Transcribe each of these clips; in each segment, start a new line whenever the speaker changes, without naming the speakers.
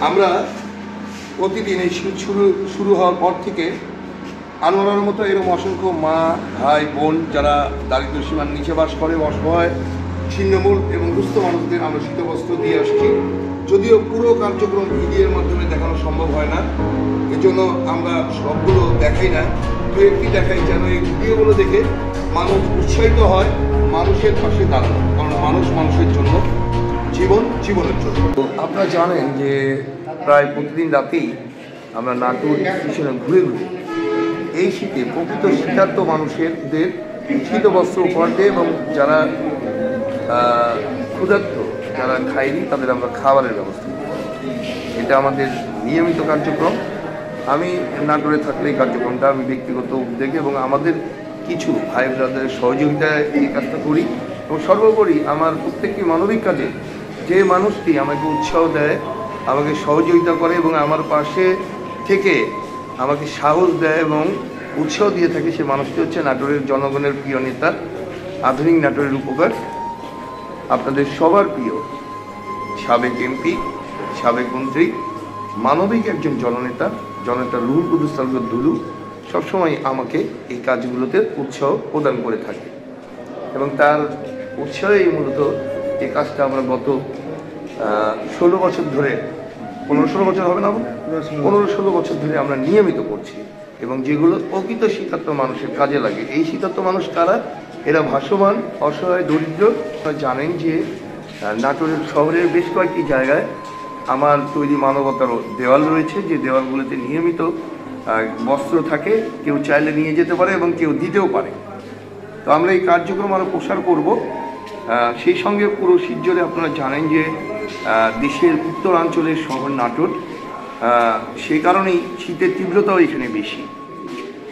আমরা প্রতিদিন এই শীত শুরু হওয়ার পর থেকে আনোয়ারার মতো এরকম অসংখ্য মা ভাই বোন যারা দারিদ্র সীমার নিচে বাস করে, অসহায় ছিন্নমূল এবং দুস্থ মানুষদের আমরা শীতবস্ত্র দিয়ে আসছি। যদিও পুরো কার্যক্রম ভিডিওর মাধ্যমে দেখানো সম্ভব হয় না, এজন্য আমরা সবগুলো দেখাই না, দু একটি দেখাই যেন এই ভিডিওগুলো দেখে মানুষ উৎসাহিত হয় মানুষের পাশে দাঁড়ানো, কারণ মানুষ মানুষের জন্য, জীবনের জন্য। তো আপনারা জানেন যে প্রায় প্রতিদিন রাতেই আমরা নাটোর স্টেশনে ঘুরে এই শীতে প্রকৃত শীতার্থ মানুষদের শীতবস্ত্র উপহার দেয় এবং যারা ক্ষুধার্ত, যারা খায়নি তাদের আমরা খাবারের ব্যবস্থা করি। এটা আমাদের নিয়মিত কার্যক্রম। আমি নাটোরে থাকলে এই কার্যক্রমটা আমি ব্যক্তিগত উদ্যোগে এবং আমাদের কিছু ভাই ব্রাদারের সহযোগিতায় এই কাজটা করি। এবং সর্বোপরি আমার প্রত্যেকটি মানবিক কাজে যে মানুষটি আমাকে উৎসাহ দেয়, আমাকে সহযোগিতা করে এবং আমার পাশে থেকে আমাকে সাহস দেয় এবং উৎসাহ দিয়ে থাকে, সে মানুষটি হচ্ছে নাটোরের জনগণের প্রিয় নেতা, আধুনিক নাটোরের উপকার, আপনাদের সবার প্রিয় সাবেক এমপি, সাবেক মন্ত্রী, মানবিক একজন জননেতা রুহুল কুদ্দুস তালুকদার দুলু সবসময় আমাকে এই কাজগুলোতে উৎসাহ প্রদান করে থাকে এবং তার উৎসাহেই মূলত এই কাজটা আমরা গত 16 বছর ধরে, 15-16 বছর হবে না, 15-16 বছর ধরে আমরা নিয়মিত করছি এবং যেগুলো প্রকৃত শীতার্থ মানুষের কাজে লাগে। এই শীতার্থ মানুষ কারা? এরা ভাসমান, অসহায়, দরিদ্র। জানেন যে নাটোরের শহরের বেশ কয়েকটি জায়গায় আমার তৈরি মানবতার দেওয়াল রয়েছে, যে দেওয়ালগুলোতে নিয়মিত বস্ত্র থাকে, কেউ চাইলে নিয়ে যেতে পারে এবং কেউ দিতেও পারে। তো আমরা এই কার্যক্রম আরও প্রসার করব। সেই সঙ্গে পুরো শীতজোরে আপনারা জানেন যে দেশের উত্তরাঞ্চলের শহর নাটোর, সেই কারণেই শীতের তীব্রতাও এখানে বেশি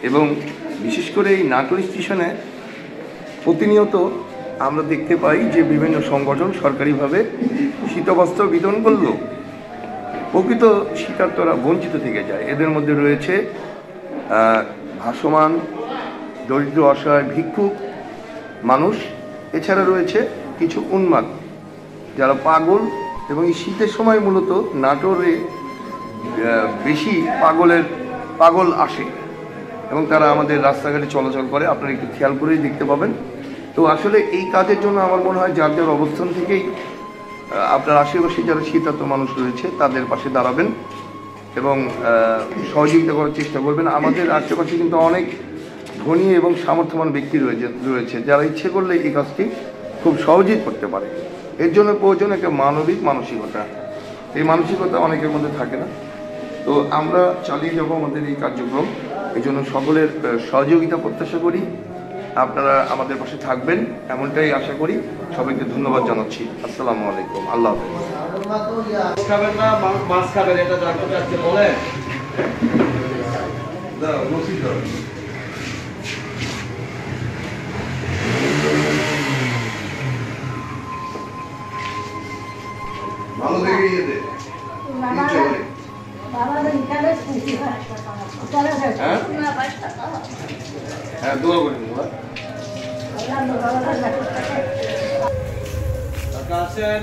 এবং বিশেষ করে এই নাটোর স্টেশনে প্রতিনিয়ত আমরা দেখতে পাই যে বিভিন্ন সংগঠন সরকারিভাবে শীতবস্ত্র বিতরণ করলেও প্রকৃত শীতার্থরা বঞ্চিত থেকে যায়। এদের মধ্যে রয়েছে ভাসমান, দরিদ্র, অসহায়, ভিক্ষুক মানুষ, এছাড়া রয়েছে কিছু উন্মাদ যারা পাগল, এবং এই শীতের সময় মূলত নাটোরে বেশি পাগল আসে এবং তারা আমাদের রাস্তাঘাটে চলাচল করে, আপনারা একটু খেয়াল করেই দেখতে পাবেন। তো আসলে এই কাজের জন্য আমার মনে হয় যার যার অবস্থান থেকেই আপনার আশেপাশে যারা শীতার্থ মানুষ রয়েছে তাদের পাশে দাঁড়াবেন এবং সহযোগিতা করার চেষ্টা করবেন। আমাদের আশেপাশে কিন্তু অনেক ধনী এবং সামর্থ্যবান ব্যক্তি রয়েছে যারা ইচ্ছে করলে এই কাজটি খুব সহজেই করতে পারে। এর জন্য প্রয়োজন একটা মানবিক মানসিকতা। এই মানসিকতা অনেকের মধ্যে থাকে না। তো আমরা চালিয়ে যাব আমাদের এই কার্যক্রম, এই জন্য সকলের সহযোগিতা প্রত্যাশা করি। আপনারা আমাদের পাশে থাকবেন এমনটাই আশা করি। সবাইকে ধন্যবাদ জানাচ্ছি। আসসালামু আলাইকুম। আল্লাহ ভালো দেখে নিয়ে দে। হ্যাঁ, দোয়া করি। আছেন